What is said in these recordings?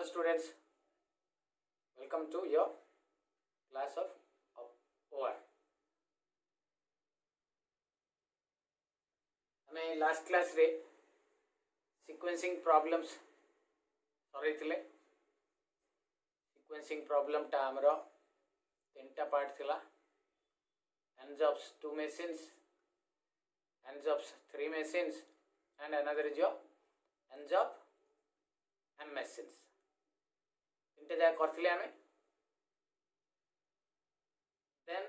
students, welcome to your class of OR. हमें last class रे sequencing problems सरेइथिले sequencing problem टा हमरो तीनटा पार्ट थिला ends of 2 machines, ends of 3 machines and another is your ends of m machines. तीनटा जा करथिले हमें. Then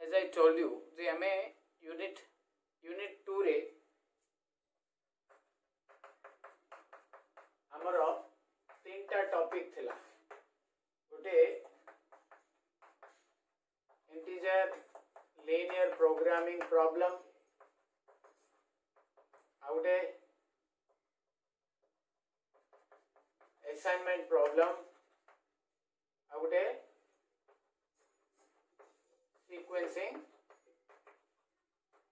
as I told you जे हमें unit 2 रे हमरो तीनटा टॉपिक थिला. गोटे integer linear programming problem, आउटे assignment problem, आउटे sequencing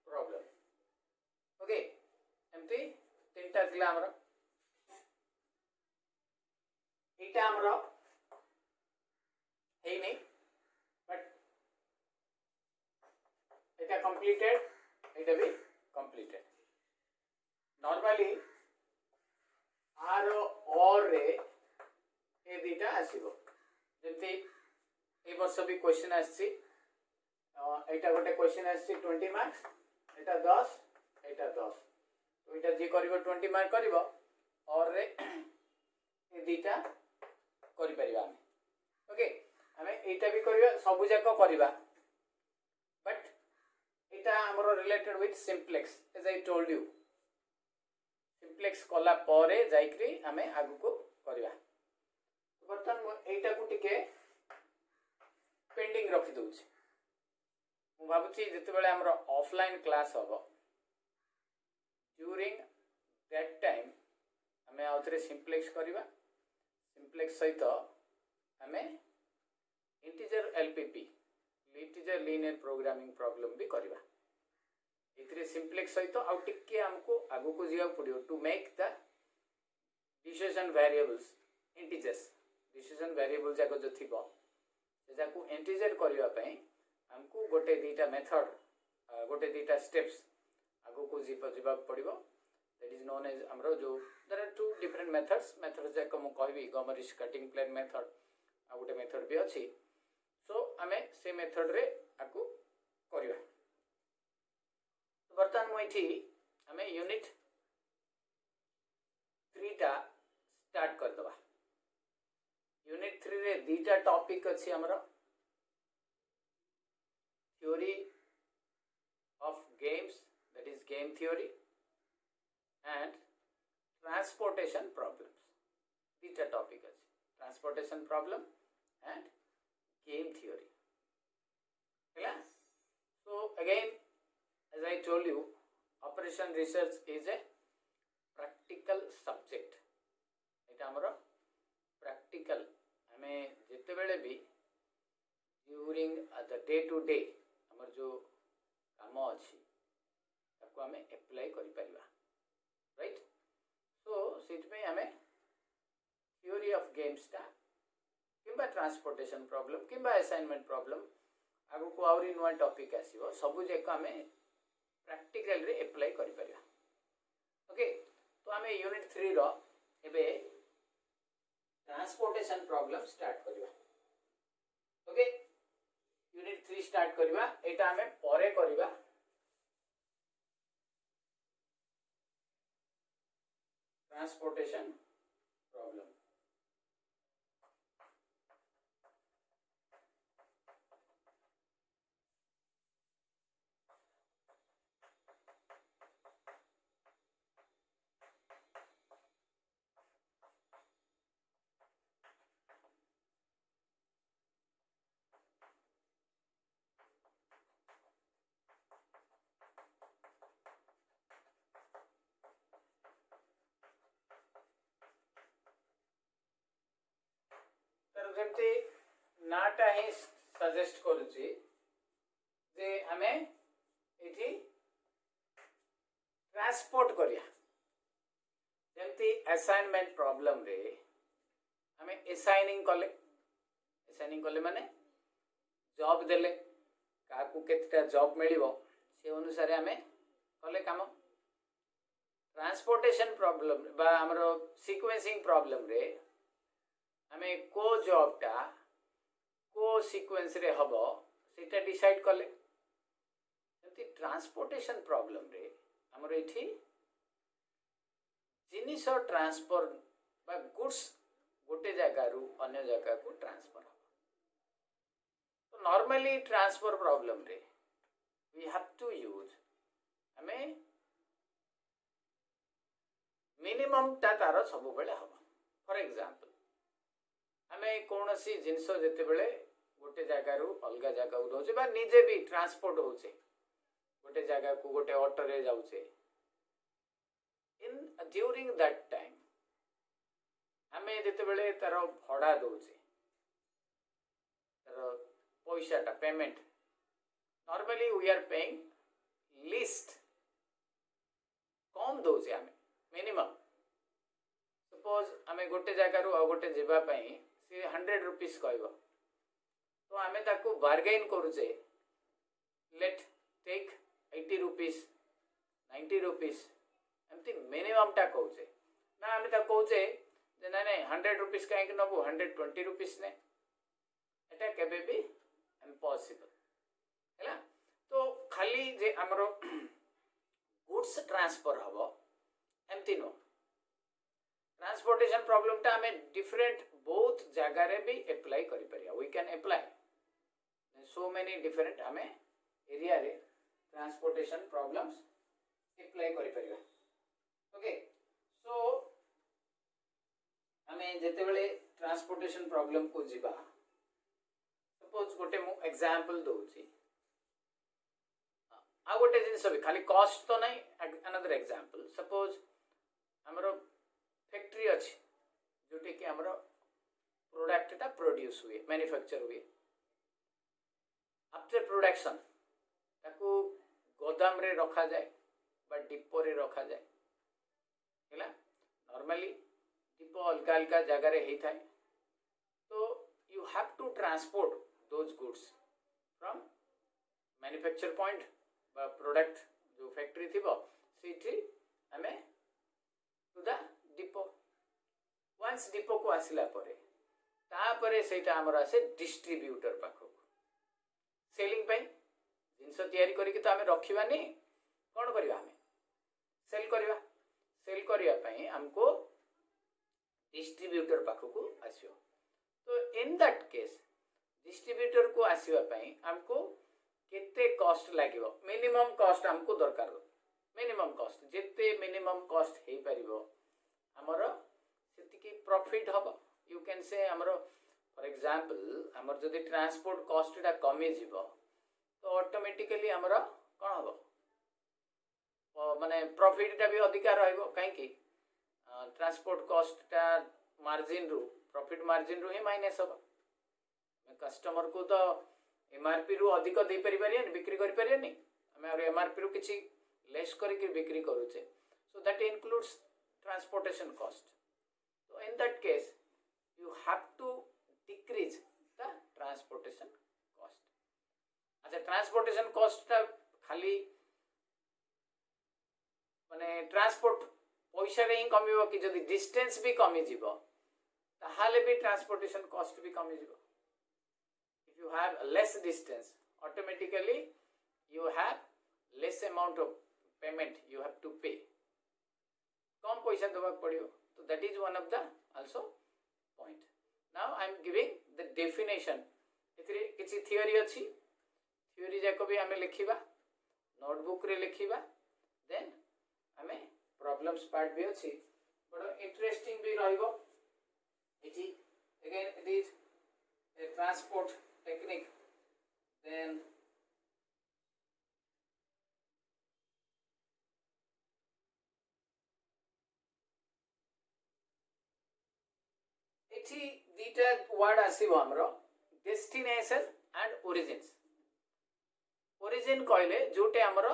problem. Okay एमती तीनटा थिला हमरो. एटा हमरो हे नहीं बट एटा कंप्लीटेड, एटा भी कंप्लीटेड. नॉर्मली आर और रे ए दीटा आसीबो. जेंती ए वर्ष भी क्वेश्चन आसी एटा गोटे क्वेश्चन आसी 20 मार्क्स, एटा 10, एटा 10. तो एटा जे करिवो 20 मार्क करिवो और रे ए दीटा करि परिबा. ओके हमें एटा भी करिवो, सब जाको करिबा बट एटा हमरो related with simplex. As I told you simplex कला परे जाइकरी हमें आगु को करिबा. बर्तन एटा को टिके पेंडिंग रखि दोछि. मु भाबुछि जते बेले हमरो ऑफलाइन क्लास होबो ड्यूरिंग दैट टाइम हमें आउथरे सिंप्लेक्स करिबा. सिंप्लेक्स सहित हमें integer LPP integer linear programming problem भी करिबा. इतरे सिंप्लेक्स सहित आउ टिके हमको आगु को जिया पड़ियो to make the decision variables integers. Decision variable जाको जो थिबो से जाको इंटीजर करिवा पई हमको गोटे दीटा मेथड गोटे दीटा स्टेप्स आगु को जिबा पड़िबो. दैट इज नोन एज हमरो जो there are two different methods जाको मु कहबी गमरिश कटिंग प्लेन मेथड आ गोटे मेथड भी अछि. सो हमें से मेथड रे आकु करिवा. बर्तन मुठी हमें यूनिट 3 टा स्टार्ट कर दबा. यूनिट 3 रे दीटा टॉपिक अछि हमरो theory of games, that is game theory and transportation problems. दीटा टॉपिक अछि transportation problem and game theory. Yeah? So again, as I told you, operation research is a practical subject. এটা আমরা practical हमें जिते बेले भी during the day to day हमर जो काम अछि ताको हमें अप्लाई करि परिबा. राइट. सो सिट में हमें theory of games टा किंबा ट्रांसपोर्टेशन प्रॉब्लम किंबा असाइनमेंट प्रॉब्लम आगु को आउरी नुआ टॉपिक आसीबो सबु जे का हमें प्रैक्टिकल रे अप्लाई करि परिबा. ओके तो हमें यूनिट 3 रो एबे ट्रांसपोर्टेशन प्रॉब्लम स्टार्ट करिबा. ओके यूनिट 3 स्टार्ट करिबा. एटा हमें परे करिबा. Transportation problem. जमते नाटा ही सजेस्ट करूची जे हमें इठी ट्रांसपोर्ट करिया. जमती असाइनमेंट प्रॉब्लम रे आम एसाइनिंग कले माने जॉब देले क्या केतेटा जॉब मिलिबो से अनुसार आम कले काम ट्रांसपोर्टेशन प्रॉब्लम बा हमरो सीक्वेंसिंग प्रॉब्लम रे आमे को जॉबटा को सीक्वेंस रे हबो सेटा डिसाइड कले ट्रांसपोर्टेशन प्रॉब्लम रे हमरो एठी जिनिस ट्रांसफर बा गुड्स गोटे जगह रु अन्य जगह को ट्रांसफर हो तो नॉर्मली ट्रांसफर प्रॉब्लम रे वी हैव टू यूज हमें मिनिमम टा तार सब बेले हम फॉर एग्जांपल हमें कौन सी जिनस जिते बेले गोटे जगह रु अलग जगह को दौचे बा निजे भी ट्रांसपोर्ट होचे गोटे जगह को गोटे ऑटो रे जाउचे इन ड्यूरिंग दैट टाइम हमें जिते बेले तार भड़ा दौचे तार पैसाटा payment normally we are paying least कम दौचे हमें मिनिमम सपोज आम गोटे जगार आ गोटे जावाई सी 100 रुपीज कह तो आम ताको बार्गेन करुचे लेट टेक 80 रुपीज 90 रुपीज एमती मिनिमम टा कौचे ना आम कौचे ना ना 100 रुपीज कहीं नबू 120 रुपीज ने एटा केबे भी इम्पॉसिबल है तो खाली जे हमरो गुड्स ट्रांसफर हम एमती नुह ट्रांसपोर्टेशन प्रॉब्लम टा हमें डिफरेंट बहुत जगह रे भी अप्लाई करि परिया we can apply so many different हमें एरिया रे ट्रांसपोर्टेशन प्रॉब्लम्स अप्लाई करि परिया ओके सो हमें जेते बेले ट्रांसपोर्टेशन प्रॉब्लम को जिबा सपोज गोटे मु एग्जांपल दोची आ गोटे जिनस भी खाली कॉस्ट तो नहीं अनदर एग्जांपल सपोज हमरो फैक्ट्री अच्छी जोटे कि हमरो प्रोडक्टटा प्रोड्यूस हुए मैन्युफैक्चर हुए आफ्टर प्रोडक्शन ताकू गोदाम रे रखा जाए बा डिपो रे रखा जाए हैला नॉर्मली डिपो अलग अलग जगह रे ही थाए तो you have to transport those goods from manufacture point बा प्रोडक्ट जो फैक्ट्री थिबो सेठी हमें to the depot once depot को आसिला परे तापरे सेटा हमर आसे डिस्ट्रीब्यूटर पाखो सेलिंग पे जिनस तयारी करी तो आमे रखिबानी कोन करिवा हमें सेल करिया पई हमको डिस्ट्रीब्यूटर पाखो को आसियो तो इन दैट केस डिस्ट्रीब्यूटर को आसीबा पई हमको केते कॉस्ट लागिवो मिनिमम कॉस्ट हमको दरकार मिनिमम कॉस्ट जिते मिनिमम कॉस्ट हे परिबो हमरो सेतिकी प्रॉफिट हबो यू कैन से हमरो फॉर एग्जांपल हमर जदि ट्रांसपोर्ट कॉस्ट टा कमी जीवो तो ऑटोमेटिकली हमरो कोन हबो माने प्रॉफिट टा भी अधिकार रहइबो काहे कि ट्रांसपोर्ट कॉस्ट टा मार्जिन रु प्रॉफिट मार्जिन रु ही माइनस हबो कस्टमर को तो एमआरपी रु अधिक दे परिबारिया बिक्री करि परिया नि हमें एमआरपी रु किछि लेस करके बिक्री करूचे so that includes transportation cost so in that case you have to decrease the transportation cost अच्छा ट्रांसपोर्टेशन कॉस्ट टा खाली माने ट्रांसपोर्ट पैसा रे ही कमिबो कि जदी डिस्टेंस भी कमी जीवो ताहाले भी ट्रांसपोर्टेशन कॉस्ट भी कमी जीवो if you have less distance automatically you have less amount of payment you have to pay कम पैसा देवा पड़ियो तो that is one of the also point now I am giving the definition एथिरे किछि theory अछि थियोरी जाको भी हमें लिखिबा नोटबुक रे लिखिबा देन हमें प्रॉब्लम्स पार्ट भी अछि बड़ा इंटरेस्टिंग भी रहइबो इति again it is a transport technique then एठी दीटा वर्ड आसीबो हमरो डेस्टिनेशन एंड ओरिजिन्स ओरिजिन कहले जोटे हमरो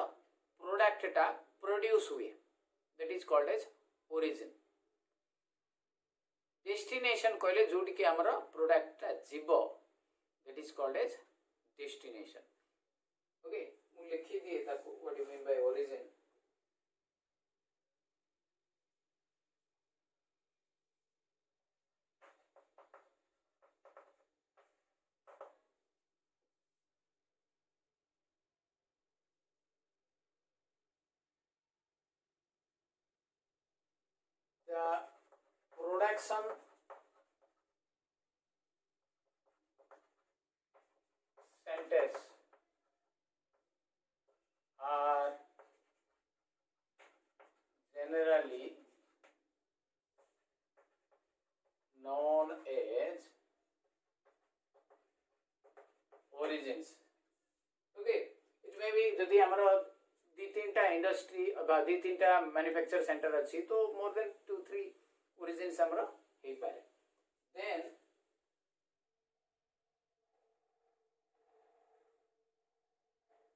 प्रोडक्ट टा प्रोड्यूस हुए that is called as origin destination कहले जोटी कि हमर प्रोडक्टटा जीवो that is called as destination. Okay मु लिखि दिए ताको what you mean by origin. The production centers are generally known as origins. Okay, it may be जदि हमर दी तीनटा इंडस्ट्री अबा दी तीनटा मैन्युफैक्चर सेंटर अच्छी तो मोर देन 2-3 ओरिजिन्स हमर हे पाए. देन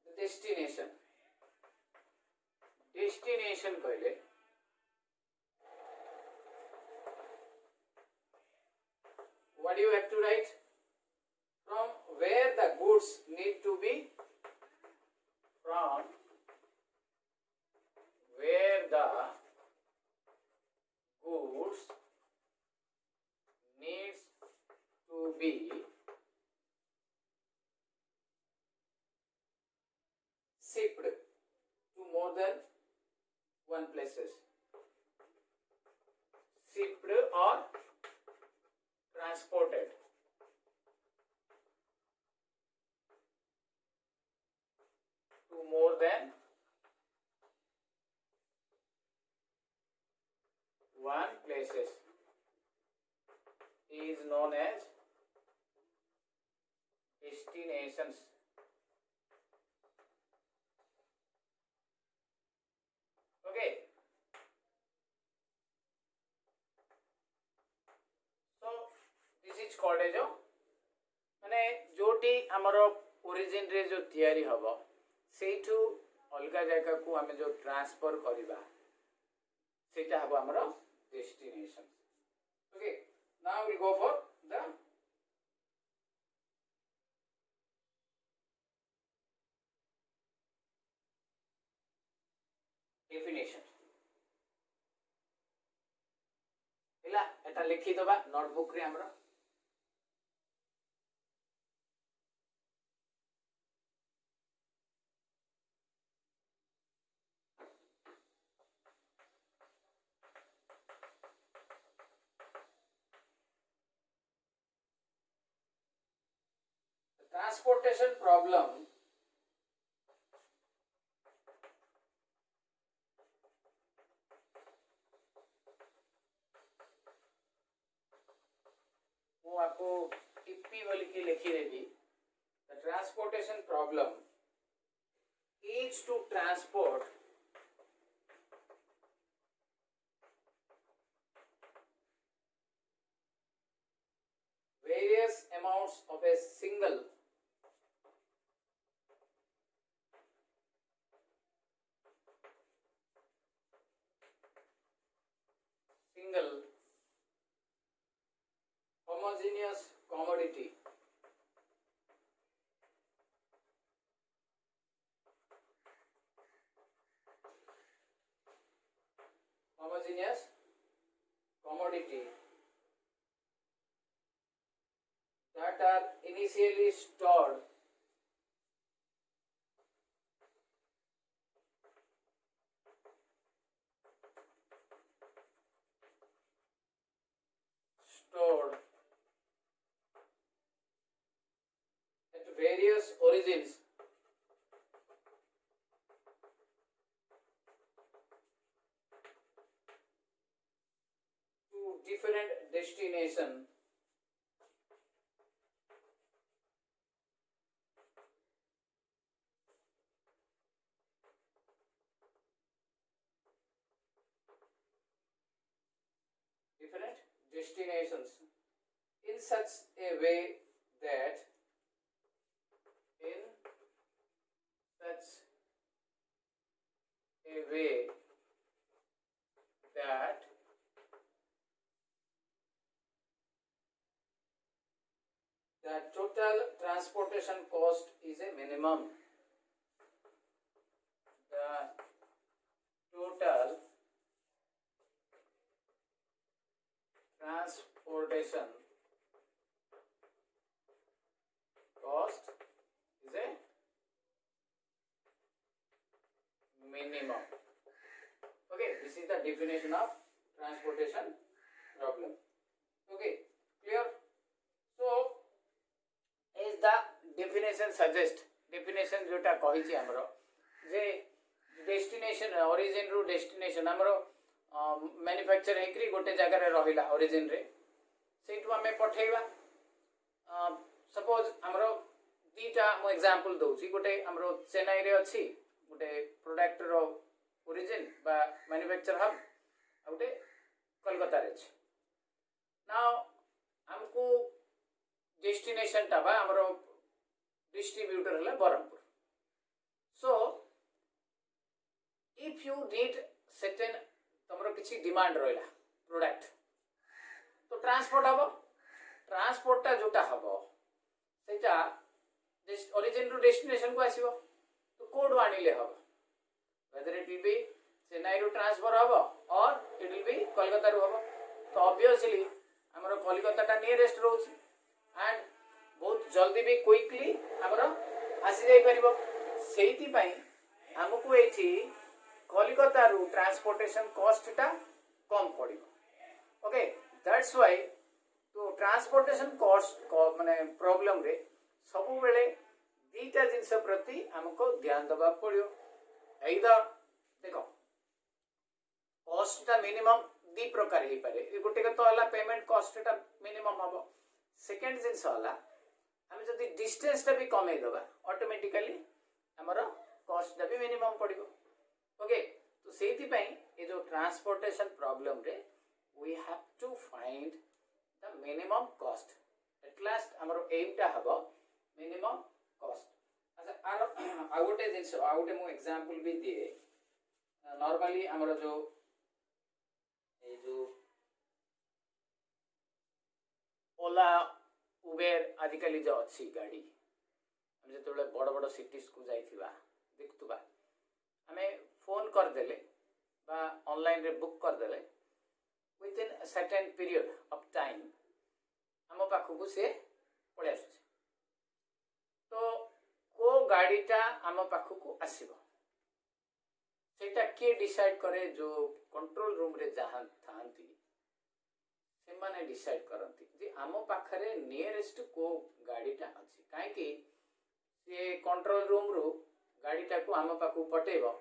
द डेस्टिनेशन कहले what you have to write from where the goods need to be, from where the goods needs to be shipped to more than one places, shipped or transported to more than one places is known as destinations. Okay, so this is called as माने जोटी हमर origin रे जो तैयारी हबो सेठू अलगा जगह को हमें जो ट्रांसफर करिबा सेटा हबो हमर destination. Okay now will go for the definition. हिला एटा लिखि दबा नोटबुक रे हमर. Transportation problem मु आपको टिप्पी बोल के लिखी देबी. The transportation problem is to transport various amounts of a single homogeneous commodity that are initially stored at various origins to different destination destinations in such a way that the total transportation cost is a minimum. The total transportation cost is a minimum. Okay, this is the definition of transportation problem. Okay, clear? So is the definition suggest definition जोटा कही हमरो जे destination origin रु destination हमरो manufacture हेकरी गोटे जगह रहिला origin रे सेठु हमें पठेइबा सपोज हमरो दीटा मो एग्जांपल दोउची गोटे हमरो चेन्नई रे अछि गोटे प्रोडक्ट रो ओरिजिन बा मैन्युफैक्चर हब गोटे कोलकाता रे अछि नाउ हमको डेस्टिनेशन टा बा हमरो डिस्ट्रीब्यूटर हला Berhampur so if you need certain तमरो किछि डिमांड रहला प्रोडक्ट तो ट्रांसपोर्ट हबो ट्रांसपोर्ट टा जोटा हबो सेटा ओरिजिन टू डेस्टिनेशन को आसीबो तो कोड वाणीले हबो whether it will be Chennai रु ट्रांसफर हबो और it will be कोलकाता रु हबो तो ऑब्वियसली हमरो कोलकाता टा नियरेस्ट रहउची एंड बहुत जल्दी भी क्विकली हमरो आसी जाई परिबो सेहिति पई हमकु एठी कोलकाता रु ट्रांसपोर्टेशन कॉस्ट टा कम पड़िबो ओके दैट्स व्हाई तो ट्रांसपोर्टेशन कॉस्ट माने प्रॉब्लम रे सबु बेले दीटा जिंस प्रति हमको ध्यान दबा पड़ियो एइदा देखो कॉस्ट टा मिनिमम दी प्रकार ही पारे गोटे तो हला पेमेंट कॉस्ट टा मिनिमम हबो सेकंड जिंस हला हम जदी डिस्टेंस टा भी कमे दबा ऑटोमेटिकली हमरो कॉस्ट टा भी मिनिमम पड़िबो ओके तो सेति पई ए जो ट्रांसपोर्टेशन प्रॉब्लम रे we have to find the minimum cost at last हमरो एम टा हबो मिनिमम कॉस्ट अच्छा आ गोटे जिंस आ गोटे मो एग्जांपल भी दिए नॉर्मली हमरो जो ए जो ओला उबेर आजिकल जो अच्छी गाड़ी हम जो बड़ बड़ सिटीज को जाइथिबा देखुबा हमें फोन कर देले बा ऑनलाइन रे बुक कर देले with in a certain period of time हम पाखु को से पळे आसुचे तो को गाड़ीटा हम पाखु को आसीबो सेटा के डिसाइड करे जो कंट्रोल रूम रे जहां थांती से माने डिसाइड करंती जे आम पाखरे नियरेस्ट को गाड़ीटा अछि काहे कि से कंट्रोल रूम रो गाड़ीटा को आम पाखु पटेबो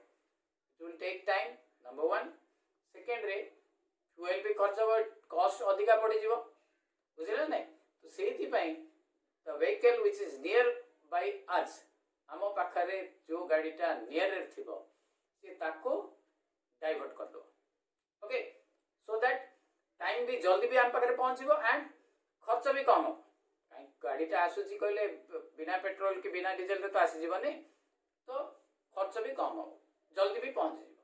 it will take time number 1 second रे फ्यूल भी खर्च कॉस्ट अधिका पड़ी जीवो बुझिले नै तो सेति पई the vehicle which is near by us आम पाखरे जो गाड़ीटा नियर थिबो से ताको डाइवर्ट कर दो ओके सो दैट टाइम भी जल्दी भी आम पाखे पहुंचो एंड खर्च भी कम हो गाड़ीटा आसूची कहले बिना पेट्रोल कि बिना डीजल रे तो आसी जीवनी तो खर्च भी कम हो जल्दी भी पहुंच जीवो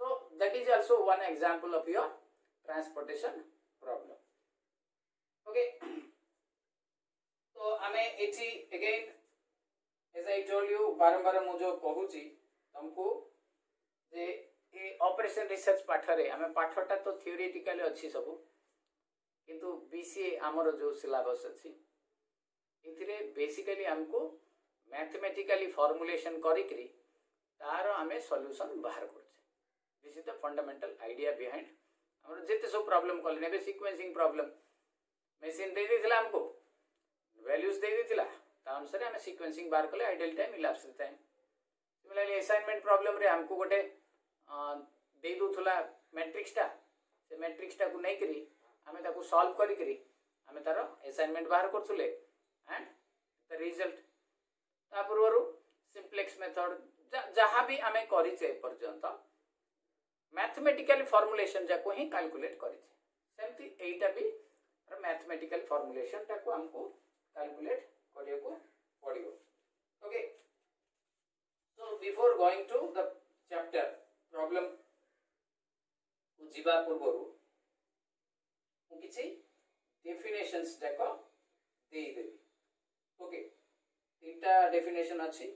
so that is also one example of your transportation problem okay तो हमें एठी again as I told you बारंबार मु जो कहूची तुमको जे ए ऑपरेशन रिसर्च पाठरे हमें पाठटा तो थियोरेटिकली अच्छी सब किंतु बीसीए हमरो जो सिलेबस अच्छी इथिरे बेसिकली हमको मैथमेटिकली फॉर्मुलेशन करिकरी तार हमें सॉल्यूशन बाहर करछे this is the fundamental idea behind हमरो जेते सब प्रॉब्लम कल नेबे सीक्वेंसिंग प्रॉब्लम मशीन दे देथिला हमको वैल्यूज दे देथिला ता अनुसार हमें सीक्वेंसिंग बाहर कले ideal time elapse time similarly assignment problem रे हमको गोटे दे दूला मैट्रिक्स टा से मैट्रिक्स टा को नहीं करी हमें ताको सॉल्व करी करी हमें तारो असाइनमेंट बाहर करथुले एंड द रिजल्ट ता पूर्वरु सिंप्लेक्स मेथड जहां भी हमें करिचे पर्यंत मैथमेटिकल फॉर्मुलेशन जाको ही कैलकुलेट करिचे सेमती एटा भी मैथमेटिकल फॉर्मुलेशन टा को हमको कैलकुलेट करियो को पड़ियो okay so before going to the chapter problem जीवा पूर्वरु किछि डेफिनेशंस जाको देई देबी ओके तीनटा डेफिनेशन अच्छी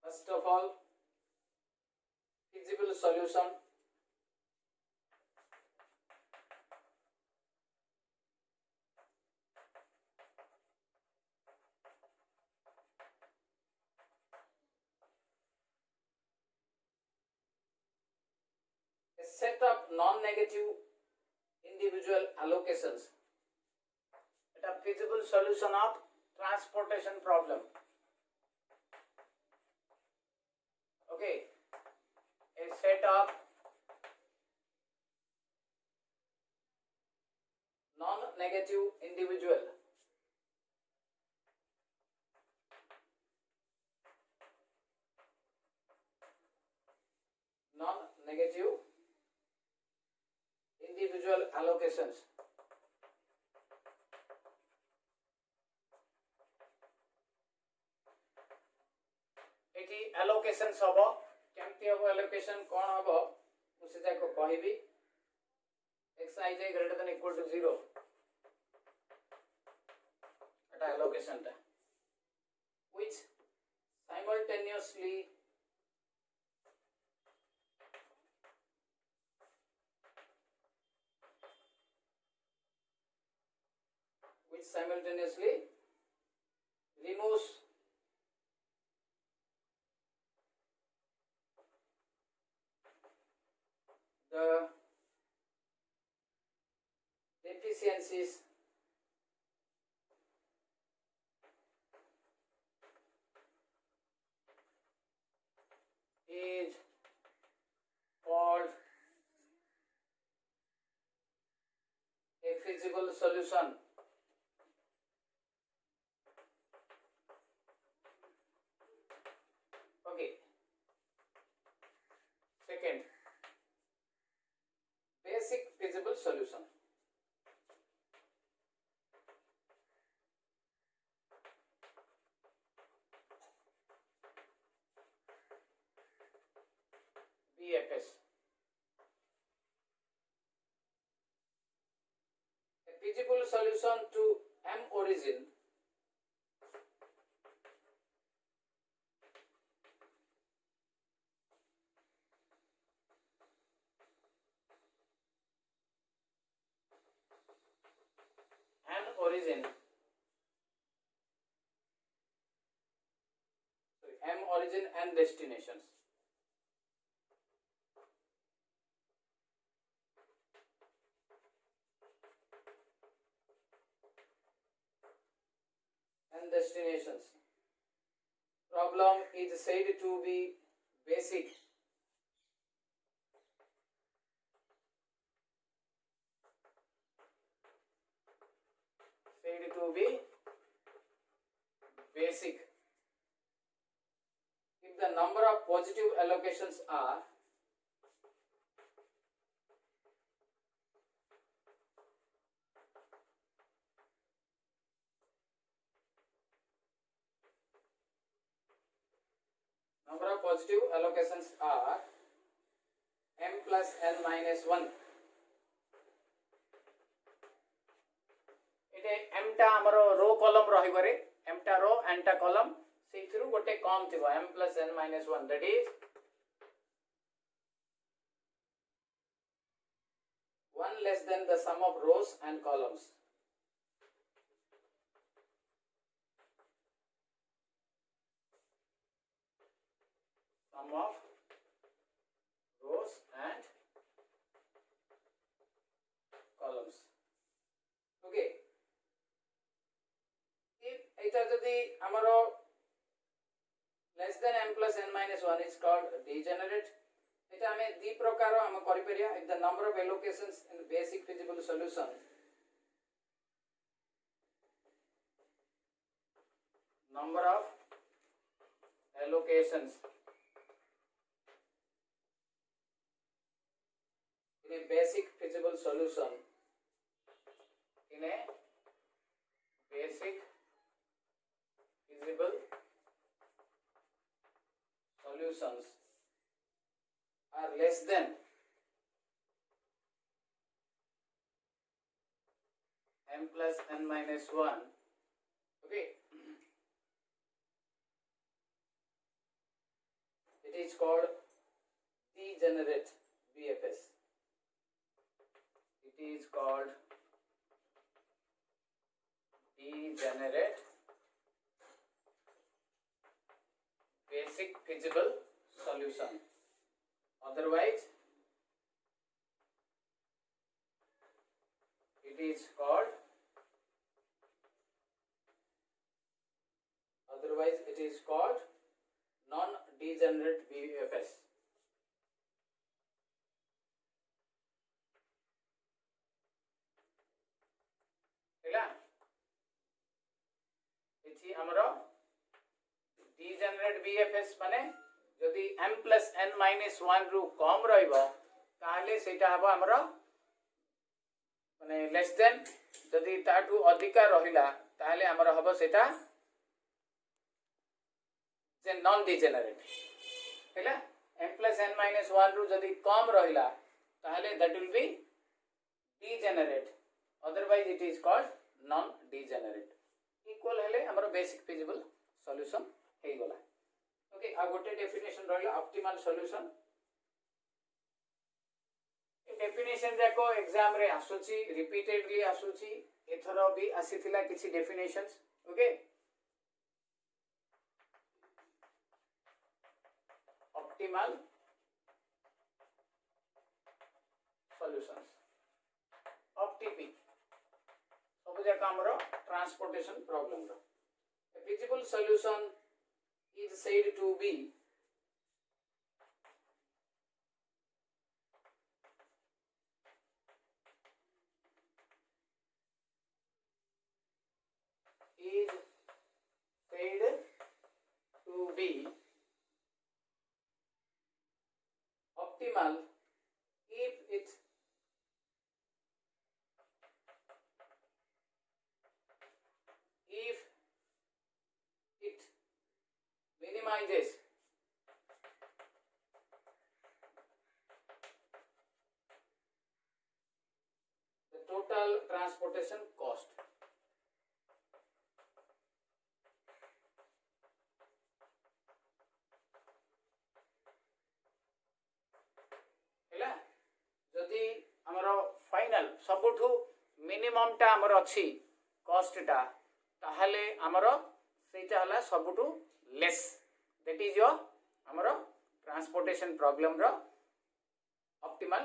first of all feasible solution a set of non-negative individual allocations at a feasible solution of transportation problem. Okay, a set of non-negative individual individual allocations eighty allocations हबो केमती हबो allocation कोन हबो मुसे जाको कहिबी xij greater than equal to 0 Etah allocation ता which simultaneously removes the deficiencies is called a feasible solution. Okay. Second, basic feasible solution. BFS. A feasible solution to M origin M origin and destinations. And destinations. Problem is said to be basic. Said to be basic. If the number of positive allocations are m plus n minus 1 Ete m टा हमर row column रही बरे m टा रो n टा column सेथिरु गोटे कम थिबो m plus n minus 1 that is 1 less than the sum of rows and columns. Sum of rows and columns. Okay. If eta jodi amaro less than m plus n minus 1 is called degenerate. eta ame di prakar am kari periya if the number of allocations in the basic feasible solution number of allocations in a basic feasible solution in a basic feasible solution solutions are less than m plus n minus 1, okay, it is called degenerate BFS. It is called degenerate basic feasible solution. Otherwise, it is called non-degenerate BFS. ହେଲା ଏଠି ଆମର degenerate BFS माने जदि m plus n minus 1 रु कम रहिबो ताहले सेटा हबो हमरो माने लेस देन जदि ताटू अधिका रहिला ताहले हमरो हबो सेटा जे नॉन डिजेनरेट हैला m plus n minus 1 रु जदि कम रहिला ताहले that will be degenerate, otherwise it is called non degenerate. Equal हेले हमरो बेसिक फिजिबल सॉल्यूशन हे गला. ओके, आ गोटे डेफिनेशन रहला ऑप्टिमल सॉल्यूशन. ए डेफिनेशन जाको एग्जाम रे आसुची, रिपीटेडली आसुची, एथरो भी आसीथिला किछि डेफिनेशंस. ओके, ऑप्टिमल सॉल्यूशंस ऑप्टीपी सब जाका हमरो ट्रांसपोर्टेशन प्रॉब्लम रो. A feasible solution is said to be optimal if it minimizes the total transportation cost. जदि हमरो फाइनल सबुठु मिनिमम टा हमरो अछि कॉस्ट टा ताहले हमरो सेटा हला सबुठु लेस. दैट इज योर हमरो ट्रांसपोर्टेशन प्रॉब्लम रो ऑप्टिमल